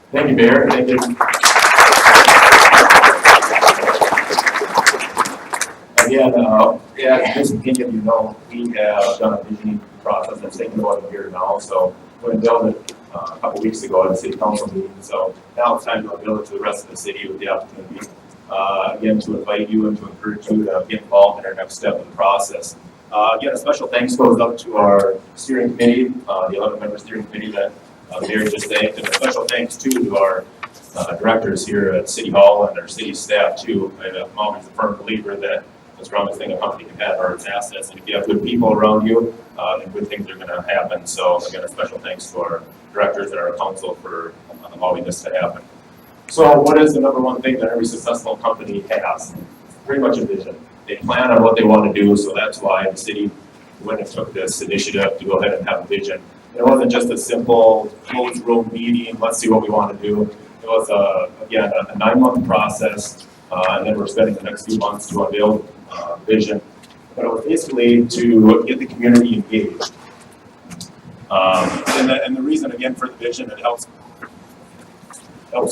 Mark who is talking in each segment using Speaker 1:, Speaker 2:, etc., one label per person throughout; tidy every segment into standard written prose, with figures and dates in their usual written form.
Speaker 1: Thank you, Mayor. Thank you. Again, as many of you know, we have done a visioning process that's taken about a year now. So we unveiled it a couple weeks ago at the city council meeting. So now it's time to unveil it to the rest of the city with the opportunity, again, to invite you and to encourage you to get involved in our next step of the process. Again, a special thanks goes up to our steering committee, the 11-member steering committee that the mayor just thanked, and a special thanks too to our directors here at City Hall and our city staff too. I'm always a firm believer that the strongest thing a company can have are its assets, and if you have good people around you, then good things are going to happen. So again, a special thanks to our directors and our council for allowing this to happen. So what is the number one thing that every successful company has? Pretty much a vision. They plan on what they want to do, so that's why the city went and took this initiative to go ahead and have a vision. It wasn't just a simple closed room meeting, let's see what we want to do. It was, again, a 9-month process, and then we're spending the next few months to unveil vision. But it was basically to get the community engaged. And the reason, again, for the vision, it helps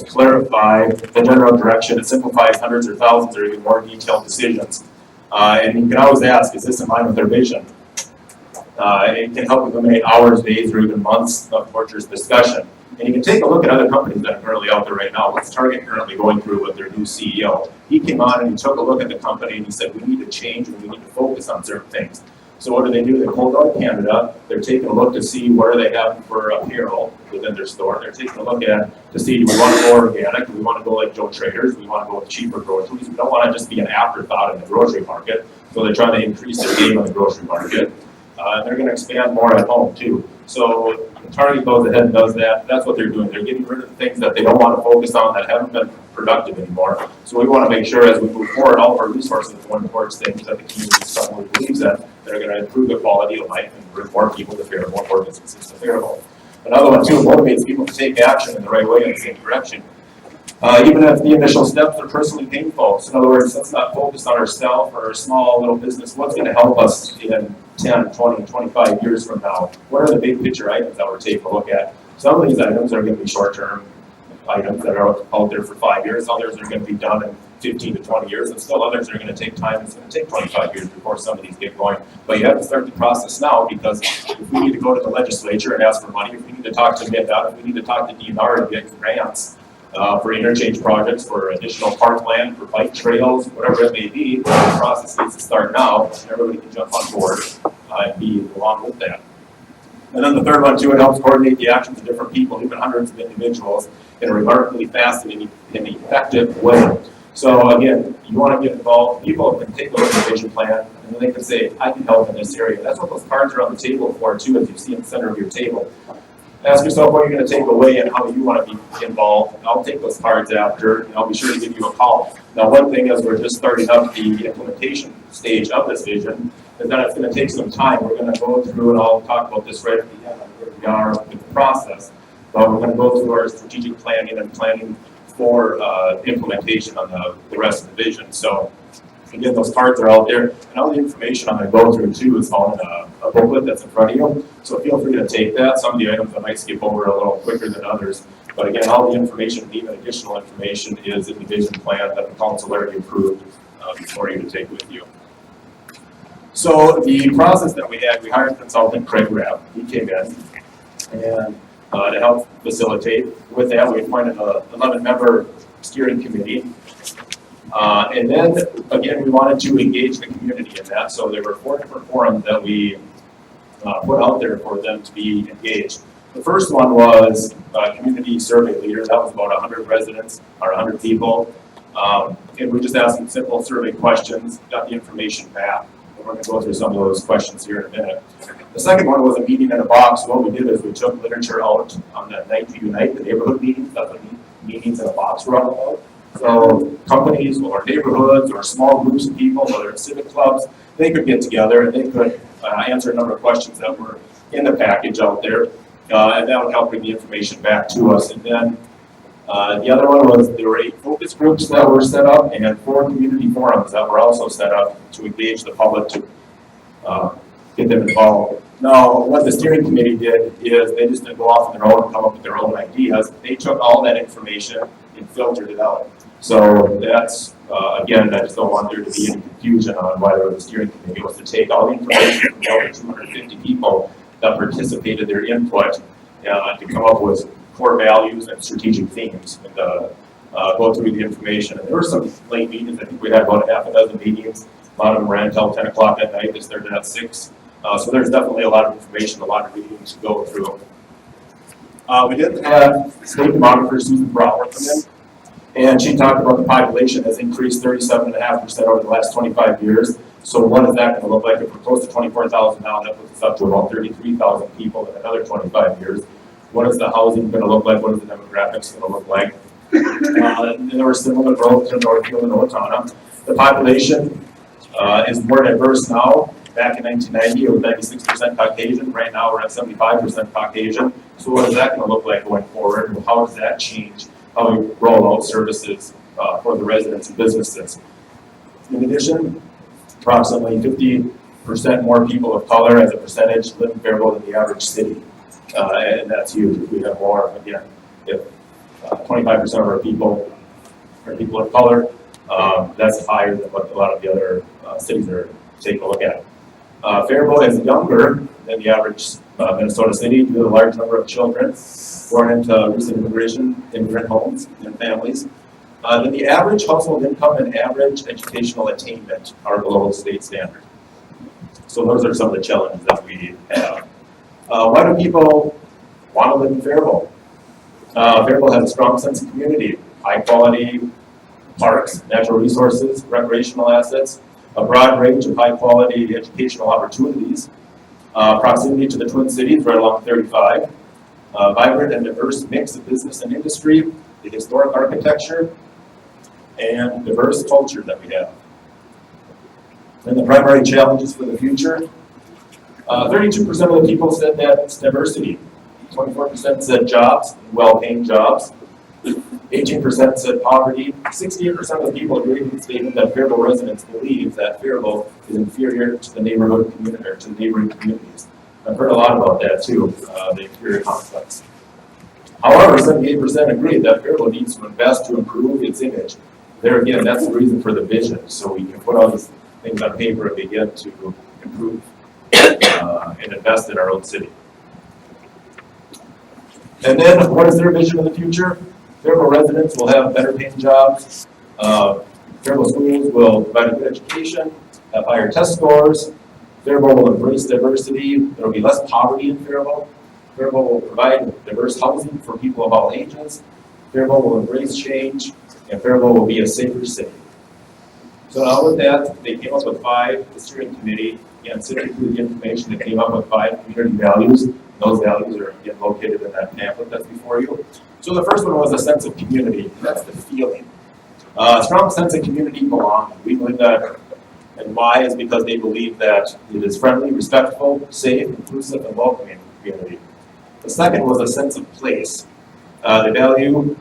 Speaker 1: clarify the general direction. It simplifies hundreds or thousands or even more detailed decisions. And you can always ask, is this in line with their vision? It can help eliminate hours, days, or even months of torturous discussion. And you can take a look at other companies that are currently out there right now. What's Target currently going through with their new CEO? He came on and he took a look at the company and he said, we need to change and we need to focus on certain things. So what do? They pulled out of Canada. They're taking a look to see where they have for apparel within their store. They're taking a look at to see, do we want to go organic? Do we want to go like Joe Traders? Do we want to go with cheaper groceries? We don't want to just be an afterthought in the grocery market. So they're trying to increase their game in the grocery market. They're going to expand more at home too. So Target goes ahead and does that. That's what they're doing. They're getting rid of the things that they don't want to focus on that haven't been productive anymore. So we want to make sure as we move forward, all of our resources going towards things that the community strongly believes that are going to improve the quality of life and bring more people to fair, more businesses to Faribault. Another one too motivates people to take action in the right way in the same direction. Even if the initial steps are personally painful. So in other words, let's not focus on ourselves or our small little business. What's going to help us in 10, 20, 25 years from now? What are the big picture items that we're taking a look at? Some of these items are going to be short-term items that are out there for 5 years. Others are going to be done in 15 to 20 years, and still others are going to take time. It's going to take 25 years before some of these get going. But you have to start the process now, because if we need to go to the legislature and ask for money, if we need to talk to MIDOT, if we need to talk to DNR and get grants for interchange projects, for additional parkland, for bike trails, whatever it may be, the process needs to start now, and everybody can jump on board and be along with that. And then the third one too, it helps coordinate the actions of different people, even hundreds of individuals, in a remarkably fast and effective way. So again, you want to get involved. People can take a look at the vision plan, and then they can say, I can help in this area. That's what those cards are on the table for too, as you see in the center of your table. Ask yourself what you're going to take away and how you want to be involved. I'll take those cards after, and I'll be sure to give you a call. Now, one thing is we're just starting up the implementation stage of this vision, is that it's going to take some time. We're going to go through, and I'll talk about this right at the end, where we are with the process. But we're going to go through our strategic planning and planning for implementation on the rest of the vision. So again, those cards are out there, and all the information I'm going to go through too is on a booklet that's in front of you. So feel free to take that. Some of the items I might skip over a little quicker than others. But again, all the information, even additional information, is in the vision plan that the council already approved for you to take with you. So the process that we had, we hired consultant Craig Rapp. He came in, and to help facilitate. With that, we appointed an 11-member steering committee. And then, again, we wanted to engage the community in that. So there were 4 different forums that we put out there for them to be engaged. The first one was community survey leaders. That was about 100 residents or 100 people. And we just asked them simple survey questions, got the information back. And we're going to go through some of those questions here in a minute. The second one was a meeting in a box. What we did is we took literature out on that night to unite the neighborhood meetings. That's what meetings in a box were all about. So companies or neighborhoods or small groups of people, whether it's civic clubs, they could get together and they could answer a number of questions that were in the package out there. And that would help bring the information back to us. And then the other one was there were 8 focus groups that were set up and 4 community forums that were also set up to engage the public to get them involved. Now, what the steering committee did is they just didn't go off on their own and come up with their own ideas. They took all that information and filtered it out. So that's, again, I just don't want there to be any confusion on why there was a steering committee. It was to take all the information from over 250 people that participated their input to come up with core values and strategic themes and go through the information. And there were some late meetings. I think we had about half a dozen meetings. A lot of them ran until 10 o'clock at night. They started at 6. So there's definitely a lot of information, a lot of readings to go through. We did have state demographer Susan Brower come in, and she talked about the population has increased 37.5% over the last 25 years. So what is that going to look like? If we're close to 24,000 now, that puts us up to about 33,000 people in another 25 years. What is the housing going to look like? What is the demographics going to look like? And there was similar growth in Northfield and Owatonna. The population is more diverse now. Back in 1990, it was 96% Caucasian. Right now, we're at 75% Caucasian. So what is that going to look like going forward? How does that change how we roll out services for the residents and businesses? In addition, approximately 50% more people of color as a percentage live in Faribault than the average city. And that's huge. If we have more, again, if 25% of our people are people of color, that's higher than what a lot of the other cities are taking a look at. Faribault is younger than the average Minnesota city due to the large number of children born into recent immigrant homes and families. Then the average household income and average educational attainment are below state standard. So those are some of the challenges that we have. Why do people want to live in Faribault? Faribault has a strong sense of community, high quality parks, natural resources, recreational assets, a broad range of high quality educational opportunities, proximity to the Twin Cities right along 35, vibrant and diverse mix of business and industry, the historic architecture, and diverse culture that we have. And the primary challenges for the future, 32% of the people said that it's diversity, 24% said jobs, well-paying jobs, 18% said poverty. 68% of the people agree with the statement that Faribault residents believe that Faribault is inferior to the neighborhood community or to the neighboring communities. I've heard a lot about that too, the inferior complex. However, 78% agree that Faribault needs to invest to improve its image. There again, that's the reason for the vision, so we can put all these things on paper and begin to improve and invest in our own city. And then, what is their vision of the future? Faribault residents will have better paying jobs. Faribault schools will provide a good education, have higher test scores. Faribault will embrace diversity. There will be less poverty in Faribault. Faribault will provide diverse housing for people of all ages. Faribault will embrace change, and Faribault will be a safer city. So now with that, they came up with 5, the steering committee, and sifted through the information, they came up with 5 community values. Those values are again located in that pamphlet that's before you. So the first one was a sense of community. That's the feeling. A strong sense of community belonging. We believe that, and why is because they believe that it is friendly, respectful, safe, inclusive, and welcoming community. The second was a sense of place. They value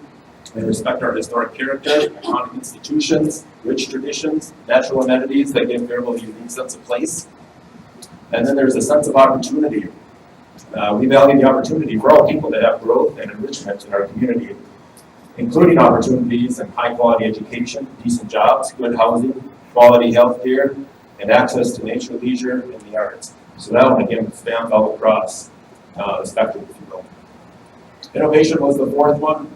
Speaker 1: and respect our historic character, iconic institutions, rich traditions, natural amenities that give Faribault a unique sense of place. And then there's a sense of opportunity. We value the opportunity for all people to have growth and enrichment in our community, including opportunities in high quality education, decent jobs, good housing, quality health care, and access to nature, leisure, and the arts. So that one again spans all across the spectrum, if you will. Innovation was the fourth one.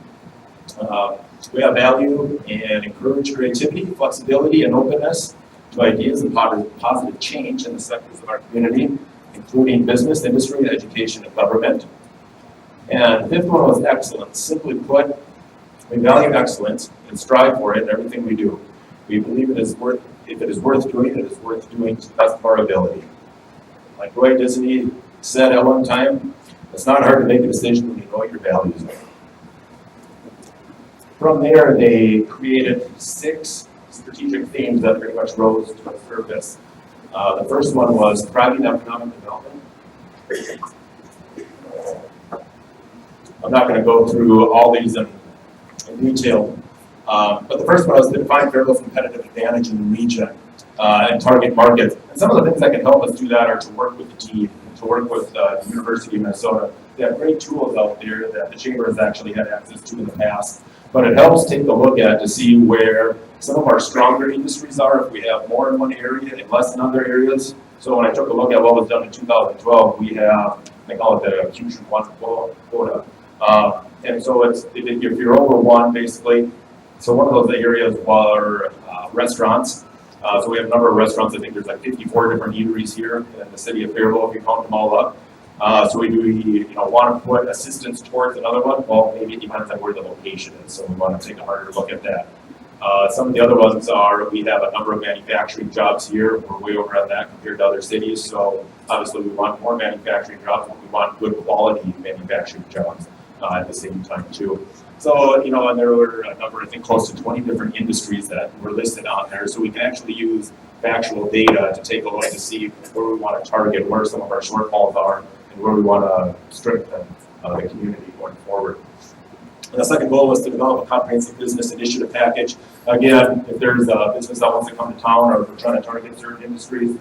Speaker 1: We have value and encourage creativity, flexibility, and openness to ideas and positive change in the sectors of our community, including business, industry, education, and government. And the fifth one was excellence. Simply put, we value excellence and strive for it in everything we do. We believe if it is worth doing, it is worth doing to the best of our ability. Like Roy Disney said at one time, it's not hard to make a decision when you know what your values are. From there, they created 6 strategic themes that pretty much rose to the surface. The first one was thriving economic development. I'm not going to go through all these in detail, but the first one was to define Faribault's competitive advantage in the region and target markets. And some of the things that can help us do that are to work with the team, to work with the University of Minnesota. They have great tools out there that the Chamber has actually had access to in the past. But it helps take a look at to see where some of our stronger industries are, if we have more in one area and less in other areas. So when I took a look at what was done in 2012, we have, they call it the Fusion 1 quota. And so it's, if you're over one, basically, so one of those areas were restaurants. So we have a number of restaurants. I think there's like 54 different eateries here in the city of Faribault, if you count them all up. So we want to put assistance towards another one. Well, maybe it depends on where the location is. So we want to take a harder look at that. Some of the other ones are, we have a number of manufacturing jobs here. We're way over on that compared to other cities. So obviously we want more manufacturing jobs, but we want good quality manufacturing jobs at the same time too. So, and there were a number, I think close to 20 different industries that were listed on there. So we can actually use factual data to take a look to see where we want to target, where some of our shortfalls are, and where we want to strengthen the community going forward. And the second goal was to develop a comprehensive business initiative package. Again, if there's a business that wants to come to town, or if we're trying to target certain industries,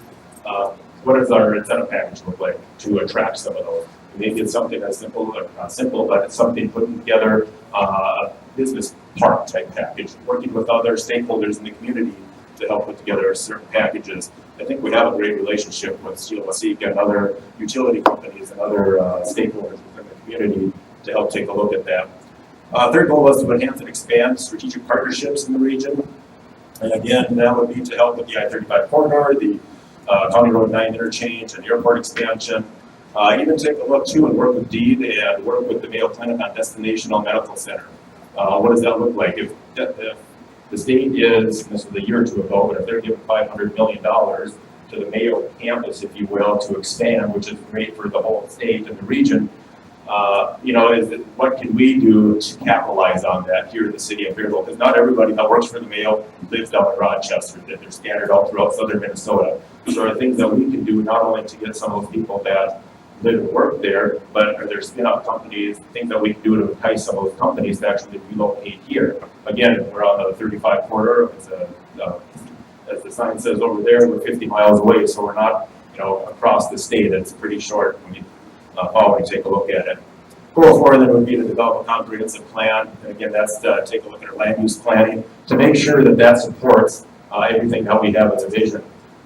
Speaker 1: what does our incentive package look like to attract some of those? Maybe it's something as simple, or not simple, but it's something putting together a business park type package, working with other stakeholders in the community to help put together certain packages. I think we have a great relationship with Steel Wasik and other utility companies and other stakeholders within the community to help take a look at that. Third goal was to enhance and expand strategic partnerships in the region. And again, that would be to help with the I-35 corridor, the County Road 9 interchange, and airport expansion. Even take a look too and work with DEED and work with the Mayo Clinic on Destinational Medical Center. What does that look like? If the state is, and this was a year or two ago, but if they're giving $500 million to the Mayo campus, if you will, to expand, which is great for the whole state and the region, what can we do to capitalize on that here in the city of Faribault? Because not everybody that works for the Mayo lives down in Rochester. They're scattered all throughout southern Minnesota. So there are things that we can do not only to get some of those people that live and work there, but are there spin-off companies, things that we can do to entice some of those companies to actually relocate here. Again, we're on the 35 corridor. It's as the sign says over there, we're 50 miles away, so we're not, across the state. It's pretty short when you take a look at it. Goal 4 then would be to develop a comprehensive plan. And again, that's to take a look at our land use planning to make sure that that supports everything that we have as a vision.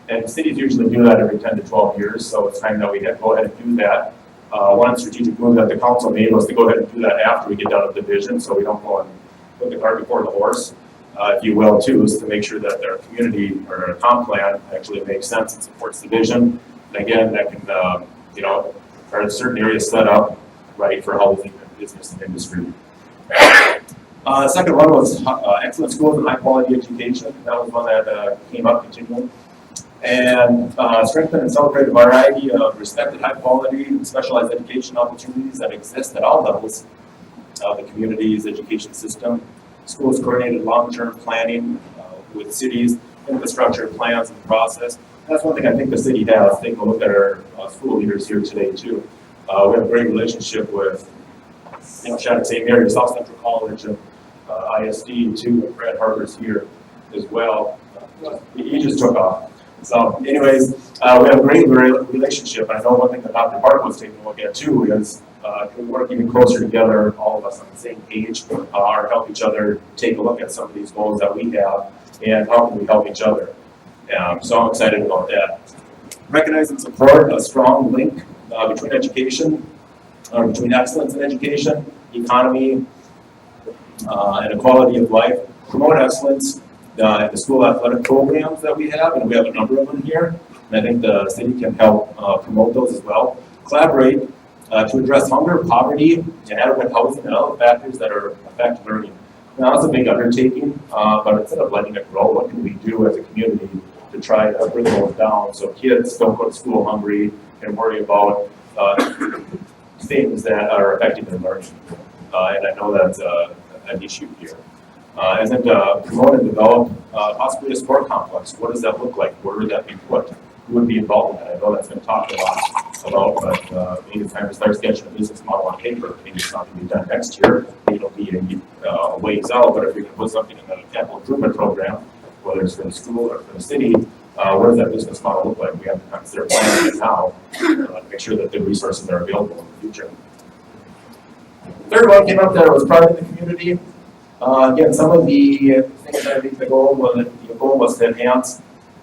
Speaker 1: And cities usually do that every 10 to 12 years, so it's time that we go ahead and do that. One strategic move that the council made was to go ahead and do that after we get done with the vision, so we don't go and put the cart before the horse, if you will, too, is to make sure that their community or our comp plan actually makes sense and supports the vision. And again, that can, are certain areas set up right for housing and business and industry. The second one was excellent schools and high quality education. That was one that came up continually. And strengthen and celebrate a variety of respected high quality and specialized education opportunities that exist at all levels of the community's education system. Schools coordinated long-term planning with cities, infrastructure plans and process. That's one thing I think the city has. Take a look at our school leaders here today too. We have a great relationship with Shattuck-Saint area, South Central College, and ISD too, and Brad Harper's here as well. He just took off. So anyways, we have a great relationship. I know one thing that Dr. Park was taking a look at too is we work even closer together, all of us on the same page, or help each other take a look at some of these goals that we have and how can we help each other. So I'm excited about that. Recognize and support a strong link between education, between excellence in education, economy, and equality of life. Promote excellence in the school athletic programs that we have, and we have a number of them here. And I think the city can help promote those as well. Collaborate to address hunger, poverty, inadequate housing, and other factors that affect learning. Now, that's a big undertaking, but instead of letting it grow, what can we do as a community to try to bring those down so kids don't go to school hungry and worry about things that are affecting their learning? And I know that's an issue here. And then promote and develop possibly a sport complex. What does that look like? Where would that be put? Who would be involved in that? I know that's been talked a lot about, but maybe it's time to start sketching a business model on paper. Maybe it's not going to be done next year. Maybe it'll be a ways out, but if we can put something in the capital improvement program, whether it's for the school or for the city, what does that business model look like? We have to consider planning it now to make sure that the resources are available in the future. Third one came up there was pride in the community. Again, some of the things that I think the goal was to enhance,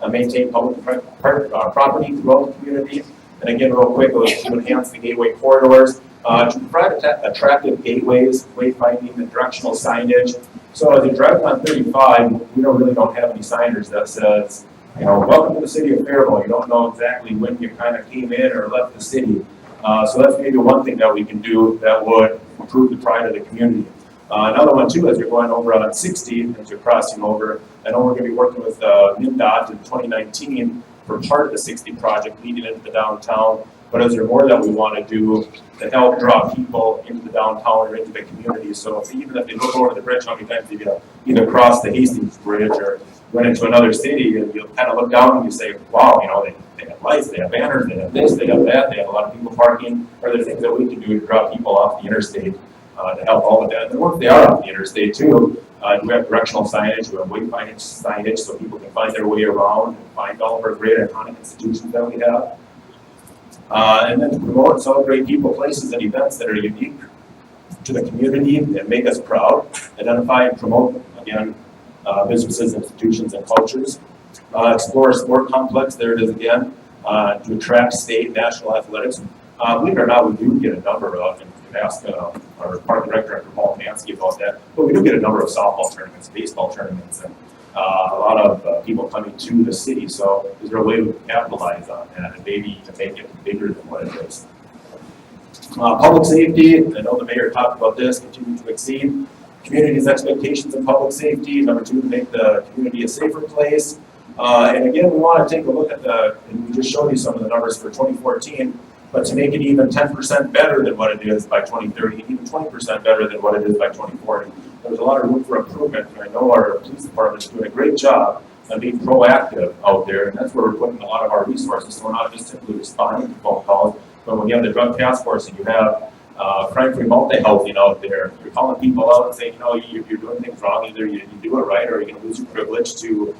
Speaker 1: maintain public property throughout the community. And again, real quick, it was to enhance the gateway corridors, to provide attractive gateways, wayfinding, and directional signage. So as you drive on 35, we really don't have any signage that says, welcome to the city of Faribault. You don't know exactly when you kind of came in or left the city. So that's maybe one thing that we can do that would improve the pride of the community. Another one too, as you're going over on 60, as you're crossing over, I know we're going to be working with MnDOT in 2019 for part of the 60 project leading into the downtown. But is there more that we want to do to help draw people into the downtown or into the community? So even if they look over the bridge, how many times you either cross the Hastings Bridge or went into another city, and you'll kind of look down and you say, wow, they have lights, they have banners, they have this, they have that, they have a lot of people parking. Are there things that we can do to draw people off the interstate to help all with that? And then once they are off the interstate too, we have directional signage, we have wayfinding signage so people can find their way around and find all of our great iconic institutions that we have. And then to promote and celebrate people, places, and events that are unique to the community and make us proud. Identify and promote, again, businesses, institutions, and cultures. Explore a sport complex, there it is again, to attract state, national athletics. Believe it or not, we do get a number of, and you can ask our park director, Paul Mansky, about that, but we do get a number of softball tournaments, baseball tournaments, and a lot of people coming to the city. So is there a way we can capitalize on that and maybe to make it bigger than what it is? Public safety, I know the mayor talked about this, continue to exceed community's expectations in public safety. Number two, to make the community a safer place. And again, we want to take a look at and we just showed you some of the numbers for 2014, but to make it even 10% better than what it is by 2030, even 20% better than what it is by 2040. There's a lot of room for improvement, and I know our police department is doing a great job of being proactive out there, and that's where we're putting a lot of our resources. So we're not just simply responding to phone calls, but when you have the drug task force and you have crime-free multi-housing out there, you're calling people out and saying, you're doing things wrong, either you do it right or you're going to lose your privilege to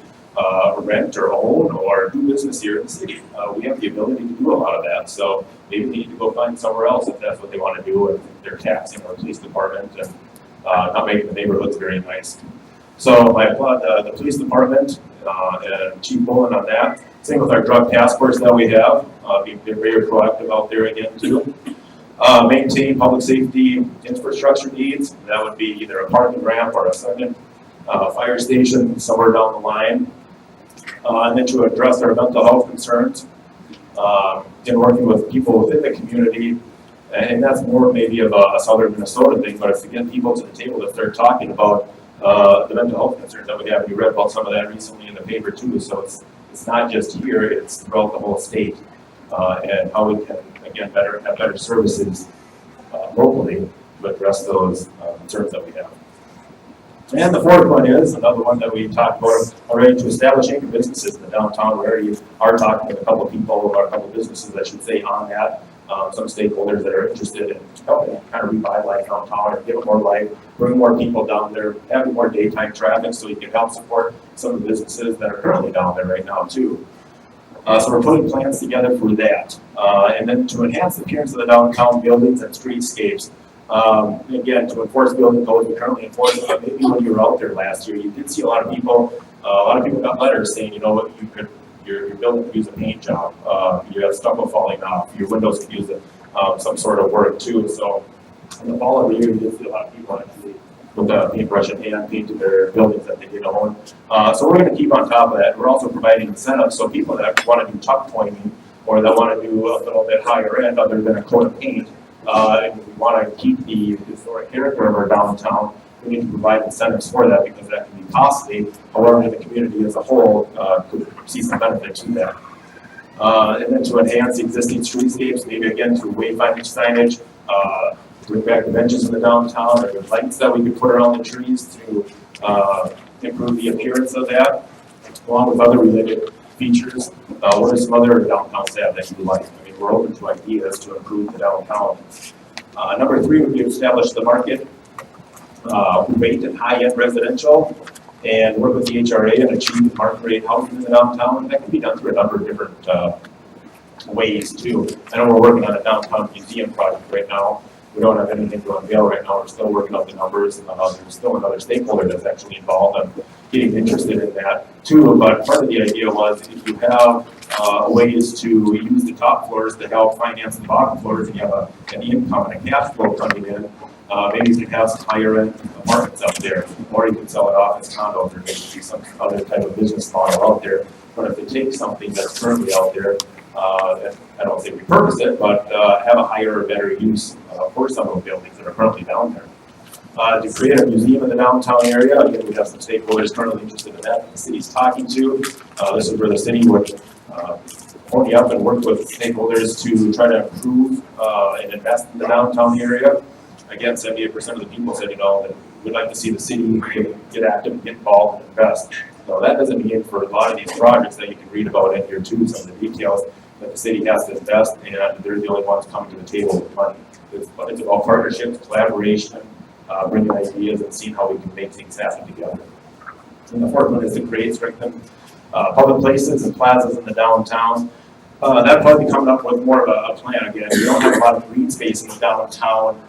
Speaker 1: rent or own or do business here in the city. We have the ability to do a lot of that, so maybe they need to go find somewhere else if that's what they want to do, if they're taxing our police department and not making the neighborhoods very nice. So I applaud the police department and Chief Bullen on that. Same with our drug task force that we have, being very proactive out there again too. Maintain public safety infrastructure needs. That would be either a parking ramp or a second fire station somewhere down the line. And then to address our mental health concerns, and working with people within the community. And that's more maybe of a southern Minnesota thing, but it's to get people to the table to start talking about the mental health concerns that we have. You read about some of that recently in the paper too, so it's not just here, it's throughout the whole state, and how we can, again, have better services locally to address those concerns that we have. And the fourth one is another one that we talked about already, to establish anchor businesses in the downtown. We already are talking with a couple of people, or a couple of businesses, I should say, on that. Some stakeholders that are interested in helping kind of revitalize downtown or give it more life, bring more people down there, having more daytime traffic so you can help support some of the businesses that are currently down there right now too. So we're putting plans together for that. And then to enhance the appearance of the downtown buildings and streetscapes. Again, to enforce building codes, we currently enforce it, but maybe when you were out there last year, you did see a lot of people got letters saying, your building could use a paint job, you have stucco falling off, your windows could use some sort of work too. So in the fall of the year, you did see a lot of people actually with a paintbrush in hand painted their buildings that they did own. So we're going to keep on top of that. We're also providing incentives, so people that want to do tuck pointing or that want to do a little bit higher end other than a coat of paint, and we want to keep the historic character of our downtown, we need to provide incentives for that because that can be costly. However, the community as a whole could see some benefit to that. And then to enhance the existing streetscapes, maybe again through wayfinding signage, bring back the benches in the downtown, or the lights that we could put around the trees to improve the appearance of that, along with other related features. What are some other downtowns have that you like? I mean, we're open to ideas to improve the downtown. Number three would be to establish the market rate and high-end residential. and work with the HRA and achieve market rate housing in the downtown. That can be done through a number of different ways too. I know we're working on a downtown museum project right now. We don't have anything to unveil right now. We're still working out the numbers. There's still another stakeholder that's actually involved and getting interested in that too. But part of the idea was if you have ways to use the top floors to help finance the bottom floors, and you have an income and a cash flow coming in, maybe you can have some higher end apartments up there, or you can sell it off as condos, or maybe some other type of business model out there. But if they take something that's currently out there, I don't say repurpose it, but have a higher or better use for some of the buildings that are currently down there. To create a museum in the downtown area, again, we have some stakeholders currently interested in that the city's talking to. This is where the city would pony up and work with stakeholders to try to improve and invest in the downtown area. Again, 78% of the people said, that we'd like to see the city get active, get involved, and invest. So that doesn't mean for a lot of these projects that you can read about in here too, some of the details that the city has to invest, and they're the only ones coming to the table with money. It's about partnerships, collaboration, bringing ideas and seeing how we can make things happen together. And the fourth one is to create, strengthen public places and plazas in the downtown. That'll probably be coming up with more of a plan again. We don't have a lot of green space in the downtown,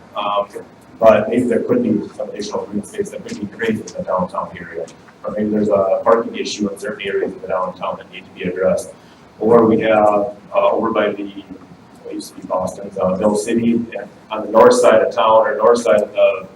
Speaker 1: but maybe there could be some additional green space that could be created in the downtown area. Or maybe there's a parking issue in certain areas of the downtown that need to be addressed. Or we have over by the, what used to be Boston's Mill City, and on the north side of town, or north side of the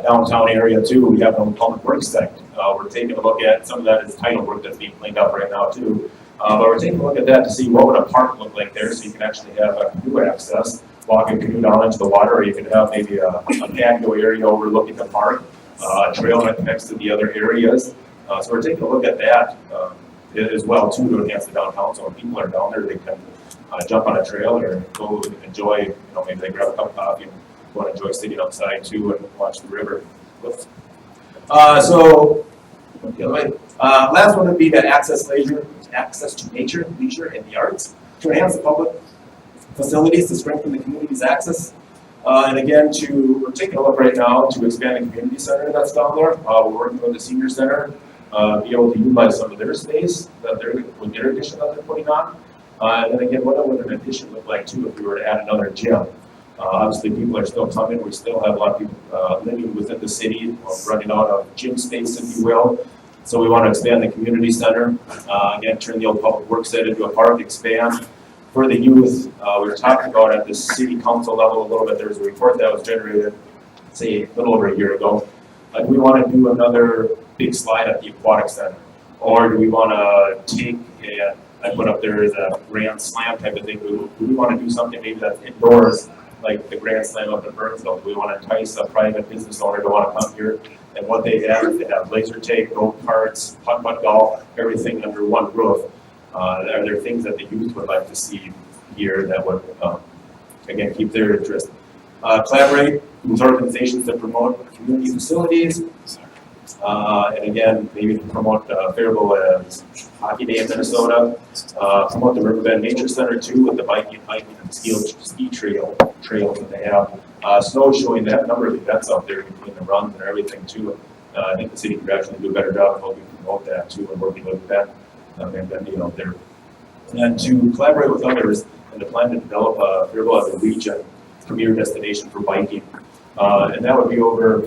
Speaker 1: downtown area too, we have a public works sect. We're taking a look at, some of that is title work that's being cleaned up right now too. But we're taking a look at that to see what would a park look like there, so you can actually have a canoe access, walk a canoe down into the water, or you can have maybe a patio area overlooking the park, a trail that connects to the other areas. So we're taking a look at that as well too, to enhance the downtown. So when people are down there, they can jump on a trail or go enjoy, maybe they grab a cup of coffee and go and enjoy sitting outside too and watch the river. Last one would be to access to nature, leisure, and the arts to enhance the public facilities to strengthen the community's access. And again, we're taking a look right now to expand the community center that's down there. We're working with the senior center, be able to utilize some of their space that they're with their addition that they're putting on. And then again, what would an addition look like too if we were to add another gym? Obviously, people are still coming. We still have a lot of people living within the city, running out of gym space, if you will. So we want to expand the community center. Again, turn the old public works site into a park, expand. For the youth, we were talking about at the city council level a little bit. There was a report that was generated, say, a little over a year ago. Do we want to do another big slide at the aquatic center? Or do we want to take, I put up there as a grand slam type of thing. Do we want to do something maybe that's indoors, like the grand slam up in Burnsville? Do we want to entice a private business owner to want to come here? And what they have laser tag, go-karts, putt-putt golf, everything under one roof. Are there things that the youth would like to see here that would, again, keep their interest? Collaborate with organizations that promote community facilities. And again, maybe promote Faribault as Hockey Day in Minnesota. Promote the Riverbend Nature Center too with the biking, hiking, and ski trails that they have. Snow showing, they have a number of events out there between the runs and everything too. I think the city could actually do a better job of helping promote that too and working with that and being out there. And to collaborate with others and to plan to develop Faribault as a region premier destination for biking. And that would be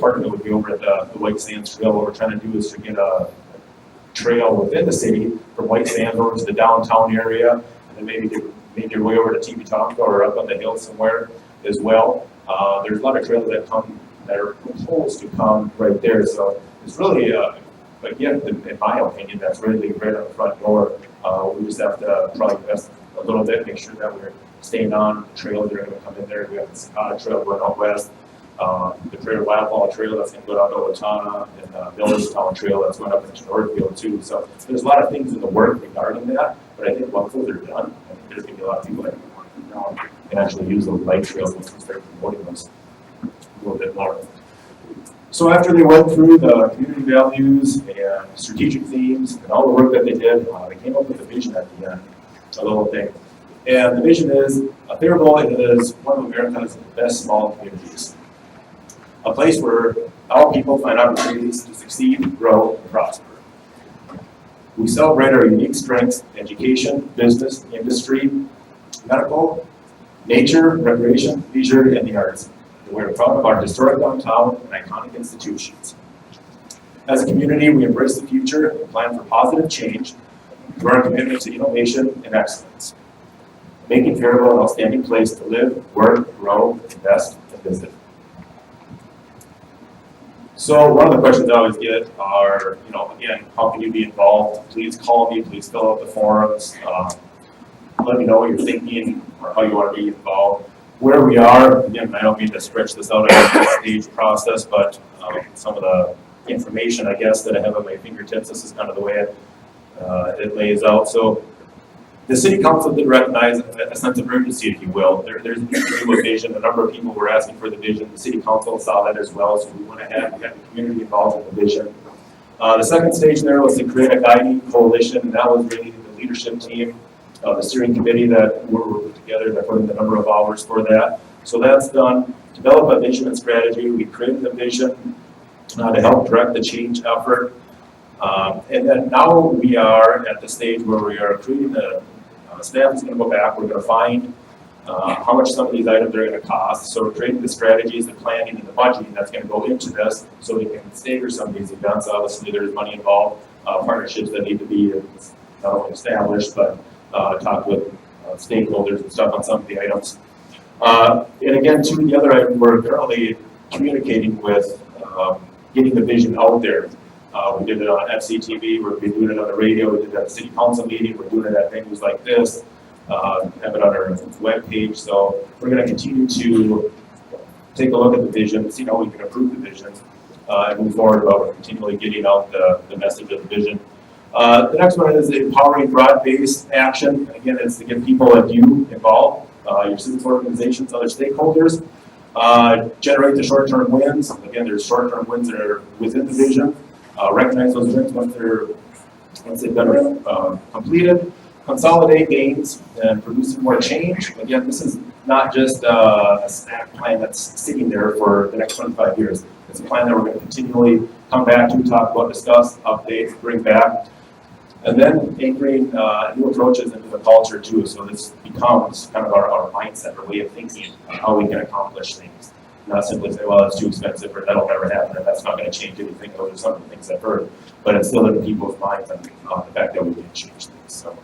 Speaker 1: part of it would be over at the White Sands Trail. What we're trying to do is to get a trail within the city from White Sands over to the downtown area, and then maybe make your way over to Teepee-Tonka or up on the hill somewhere as well. There's a lot of trails that are proposed to come right there. So it's really, again, in my opinion, that's really right on the front door. We just have to probably invest a little bit, make sure that we're staying on the trails that are going to come in there. We have the Sakata Trail going out west. The Prairie Wildfall Trail that's going to go down to Owatonna, and Millerstown Trail that's going up into Northfield too. So there's a lot of things in the work regarding that, but I think once those are done, I think there's going to be a lot of people that can actually use those bike trails once we start promoting those a little bit more. So after they went through the community values and strategic themes and all the work that they did, they came up with a vision at the end, a little thing. And the vision is, Faribault is one of America's best small communities. a place where all people find opportunities to succeed, grow, and prosper. We celebrate our unique strengths: education, business, industry, medical, nature, recreation, leisure, and the arts. And we're proud of our historic downtown and iconic institutions. As a community, we embrace the future and plan for positive change through our commitment to innovation and excellence, making Faribault an outstanding place to live, work, grow, invest, and visit. So one of the questions I always get are, again, how can you be involved? Please call me, please fill out the forums. Let me know what you're thinking or how you want to be involved. Where we are, again, I don't mean to stretch this out as a stage process, but some of the information, I guess, that I have at my fingertips, this is kind of the way it lays out. So the city council did recognize a sense of urgency, if you will. There's a vision. A number of people were asking for the vision. The city council saw that as well, so we went ahead and got the community involved in the vision. The second stage there was to create a guiding coalition, and that was really the leadership team, the steering committee that were put together, that put in the number of hours for that. So that's done. Develop a vision and strategy. We created a vision to help direct the change effort. And then now we are at the stage where we are creating the staff is going to go back. We're going to find how much some of these items are going to cost. So we're creating the strategies, the planning, and the budgeting that's going to go into this so we can stagger some of these events. Obviously, there's money involved, partnerships that need to be not only established, but talk with stakeholders and stuff on some of the items. And again, too, the other item, we're currently communicating with getting the vision out there. We did it on FCTV, we're doing it on the radio, we did it at the city council meeting, we're doing it at venues like this, have it on our webpage. So we're going to continue to take a look at the vision, see how we can improve the vision, and move forward about continually getting out the message of the vision. The next one is empowering broad-based action. Again, it's to get people like you involved, your citizens organizations, other stakeholders. Generate the short-term wins. Again, there's short-term wins that are within the vision. Recognize those wins once they've been completed. Consolidate gains and produce more change. Again, this is not just a snack plan that's sitting there for the next 25 years. It's a plan that we're going to continually come back to, talk about, discuss, update, bring back. And then anchoring new approaches into the culture too. So this becomes kind of our mindset, our way of thinking on how we can accomplish things. Not simply say, well, it's too expensive or that'll never happen and that's not going to change anything. Those are some of the things I've heard. But it's still in people's minds on the fact that we can change things. So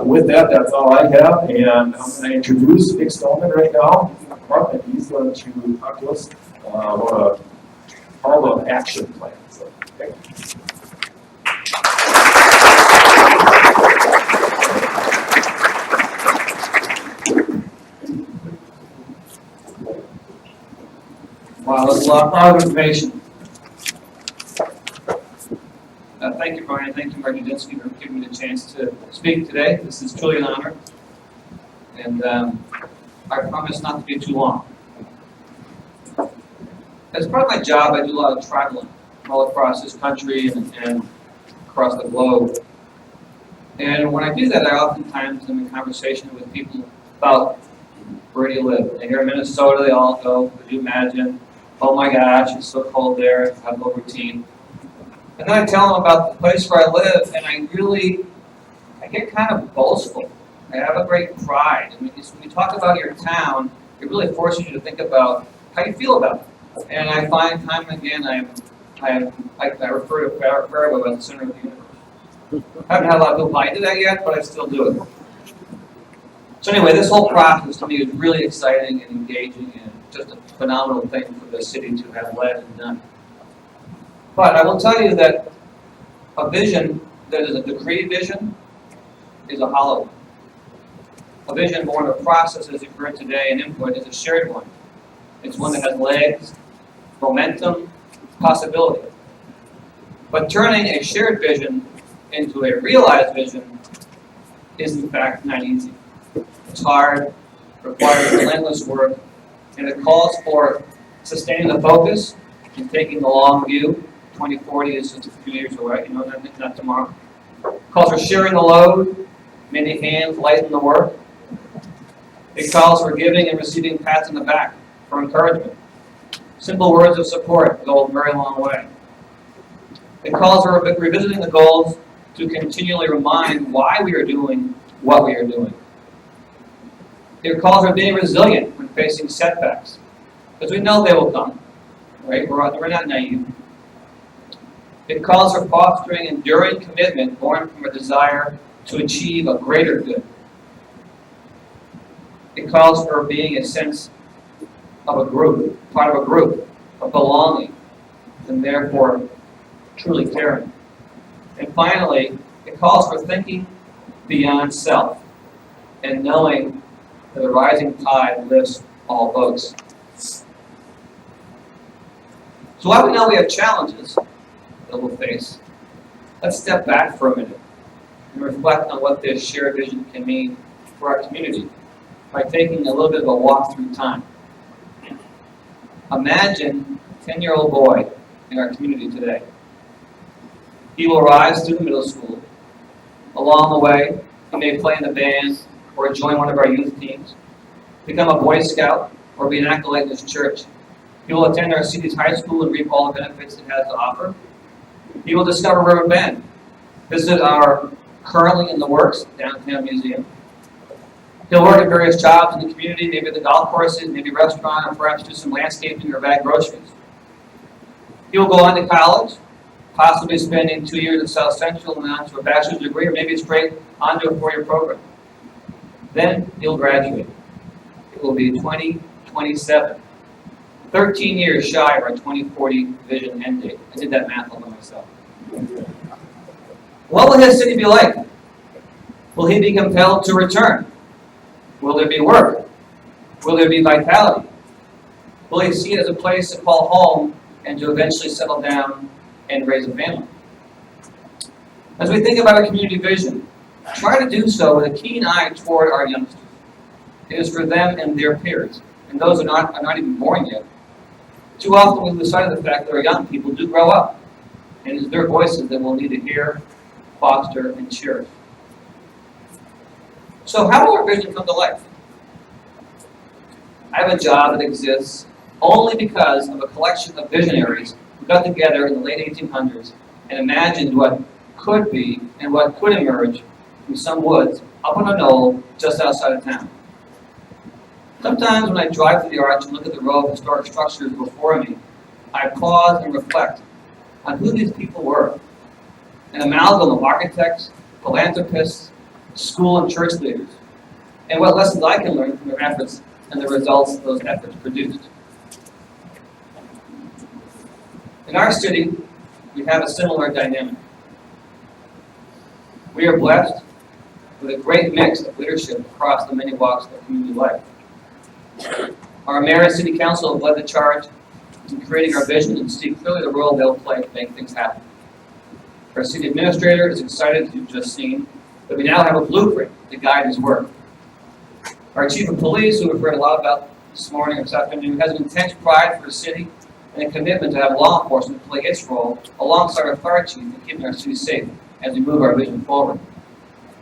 Speaker 1: with that, that's all I have. And I'm going to introduce Nick Stallman right now. And he's going to talk to us about a call to action plan. So, okay.
Speaker 2: Wow, that's a lot of information. Thank you, Brian. Thank you, Marty Dinsky, for giving me the chance to speak today. This is truly an honor. And I promise not to be too long. As part of my job, I do a lot of traveling all across this country and across the globe. And when I do that, I oftentimes am in conversation with people about where do you live. They hear Minnesota, they all go, could you imagine? Oh my gosh, it's so cold there, I have no routine. And then I tell them about the place where I live, and I get kind of boastful. I have a great pride. I mean, when you talk about your town, it really forces you to think about how you feel about it. And I find time and again, I refer to Faribault as the center of the universe. I haven't had a lot of people buy into that yet, but I still do it. So anyway, this whole process to me is really exciting and engaging and just a phenomenal thing for the city to have led and done. But I will tell you that a vision that is a decreed vision is a hollow one. A vision born of process, as you've heard today, and input is a shared one. It's one that has legs, momentum, possibility. But turning a shared vision into a realized vision is in fact not easy. It's hard, requires relentless work, and it calls for sustaining the focus and taking the long view. 2040 is just a few years away, not tomorrow. It calls for sharing the load, many hands lighten the work. It calls for giving and receiving pats on the back for encouragement. Simple words of support go a very long way. It calls for revisiting the goals to continually remind why we are doing what we are doing. It calls for being resilient when facing setbacks, because we know they will come, right? We're not naive. It calls for fostering enduring commitment born from a desire to achieve a greater good. It calls for being a sense of a group, part of a group, of belonging, and therefore truly caring. And finally, it calls for thinking beyond self and knowing that a rising tide lifts all boats. So while we know we have challenges that we'll face, let's step back for a minute and reflect on what this shared vision can mean for our community by taking a little bit of a walk through time. Imagine a 10-year-old boy in our community today. He will rise through the middle school. Along the way, he may play in the band or join one of our youth teams, become a Boy Scout, or be an acolyte in his church. He will attend our city's high school and reap all the benefits it has to offer. He will discover River Bend, visit our currently in the works downtown museum. He'll work at various jobs in the community, maybe at the golf courses, maybe restaurant, or perhaps do some landscaping or bag groceries. He will go on to college, possibly spending 2 years at South Central and on to a bachelor's degree, or maybe straight onto a 4-year program. Then he'll graduate. It will be 2027. 13 years shy of our 2040 vision end date. I did that math all by myself. What will his city be like? Will he be compelled to return? Will there be work? Will there be vitality? Will he see it as a place to call home and to eventually settle down and raise a family? As we think about our community vision, try to do so with a keen eye toward our youngsters. It is for them and their peers, and those who are not even born yet. Too often we lose sight of the fact that our young people do grow up, and it is their voices that we'll need to hear, foster, and cherish. So how will our vision come to life? I have a job that exists only because of a collection of visionaries who got together in the late 1800s and imagined what could be and what could emerge from some woods up on a knoll just outside of town. Sometimes when I drive through the arch and look at the row of historic structures before me, I pause and reflect on who these people were. An amalgam of architects, philanthropists, school and church leaders, and what lessons I can learn from their efforts and the results those efforts produced. In our city, we have a similar dynamic. We are blessed with a great mix of leadership across the many walks of community life. Our mayor and city council have led the charge in creating our vision and see clearly the role they'll play to make things happen. Our city administrator is excited, as you've just seen, that we now have a blueprint to guide his work. Our chief of police, who we've heard a lot about this morning or this afternoon, has an intense pride for the city and a commitment to have law enforcement play its role alongside our fire chief in keeping our city safe as we move our vision forward.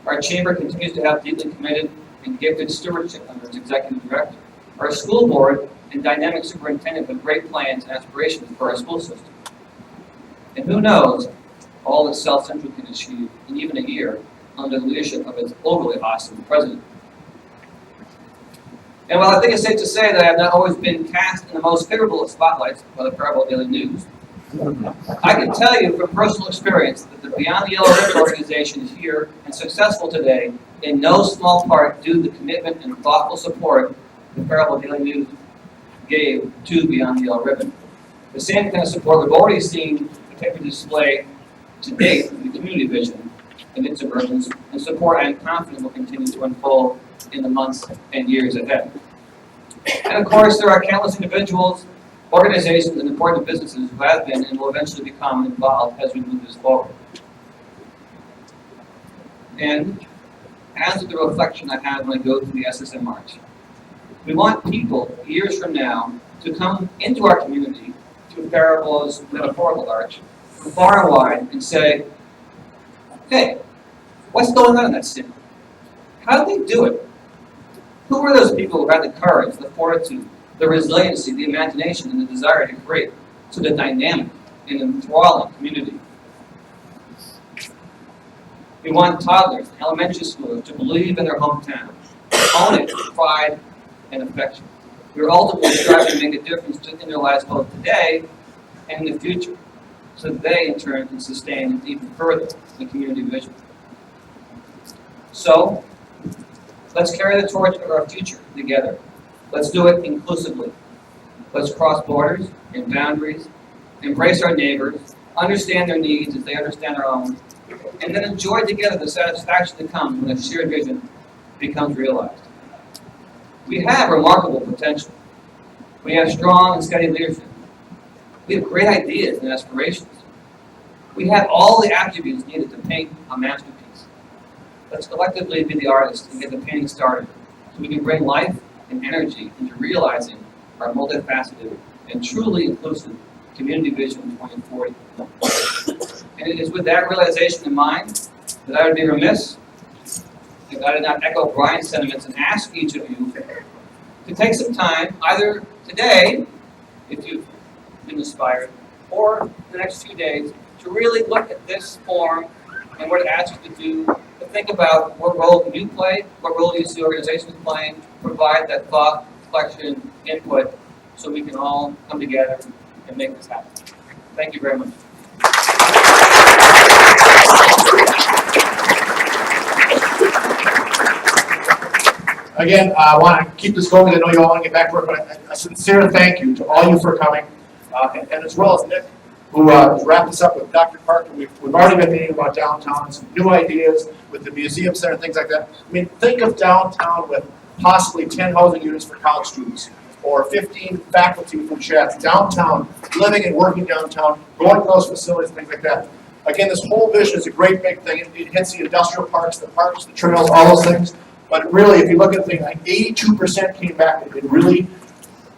Speaker 2: Our chamber continues to have deeply committed and gifted stewardship under its executive director. Our school board and dynamic superintendent have great plans and aspirations for our school system. And who knows all that South Central can achieve in even a year under the leadership of its overly awesome president. And while I think it's safe to say that I have not always been cast in the most favorable of spotlights by the Faribault Daily News, I can tell you from personal experience that the Beyond the Yellow Ribbon organization is here and successful today in no small part due to the commitment and thoughtful support the Faribault Daily News gave to Beyond the Yellow Ribbon. The same kind of support we've already seen continue to display to date in the community vision and its emergence, and support I am confident will continue to unfold in the months and years ahead. And of course, there are countless individuals, organizations, and important businesses who have been and will eventually become involved as we move this forward. And as with the reflection I have when I go through the SSM March, we want people years from now to come into our community through Faribault's metaphorical arch from far and wide and say, hey, what's going on in that city? How did they do it? Who were those people who had the courage, the fortitude, the resiliency, the imagination, and the desire to create such a dynamic and enthralling community. We want toddlers and elementary schoolers to believe in their hometown, own it with pride and affection. We are ultimately striving to make a difference in their lives both today and in the future, so that they, in turn, can sustain and even further the community vision. So, let's carry the torch of our future together. Let's do it inclusively. Let's cross borders and boundaries, embrace our neighbors, understand their needs as they understand our own, and then enjoy together the satisfaction that comes when a shared vision becomes realized. We have remarkable potential. We have strong and steady leadership. We have great ideas and aspirations. We have all the attributes needed to paint a masterpiece. Let's collectively be the artists and get the painting started so we can bring life and energy into realizing our multifaceted and truly inclusive community vision 2040. And it is with that realization in mind that I would be remiss if I did not echo Brian's sentiments and ask each of you to take some time, either today, if you've been inspired, or the next few days, to really look at this form and what it asks you to do, to think about what role can you play, what role do you see organizations playing, provide that thought, reflection, input, so we can all come together and make this happen. Thank you very much.
Speaker 3: Again, I want to keep this going because I know you all want to get back to work, but a sincere thank you to all you for coming, and as well as Nick, who has wrapped us up with Dr. Parker. We've already been meeting about downtown and some new ideas with the museum center and things like that. I mean, think of downtown with possibly 10 housing units for college students, or 15 faculty from Shattuck. Downtown, living and working downtown, going to those facilities, things like that. Again, this whole vision is a great big thing. It hits the industrial parks, the trails, all those things. But really, if you look at the thing, like 82% came back. It really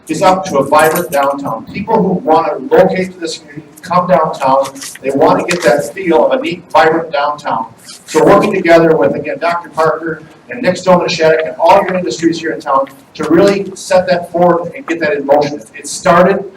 Speaker 3: is up to a vibrant downtown. People who want to locate to this community, come downtown. They want to get that feel of a neat, vibrant downtown. So working together with, again, Dr. Parker and Nick Stone and Shattuck and all your industries here in town to really set that forward and get that in motion. It started.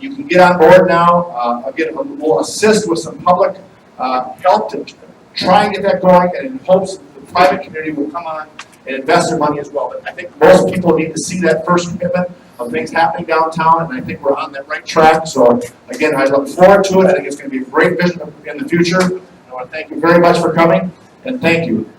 Speaker 3: You can get on board now. Again, we'll assist with some public help to try and get that going, and in hopes that the private community will come on and invest their money as well. But I think most people need to see that first commitment of things happening downtown, and I think we're on that right track. So again, I look forward to it. I think it's going to be a great vision in the future. I want to thank you very much for coming, and thank you.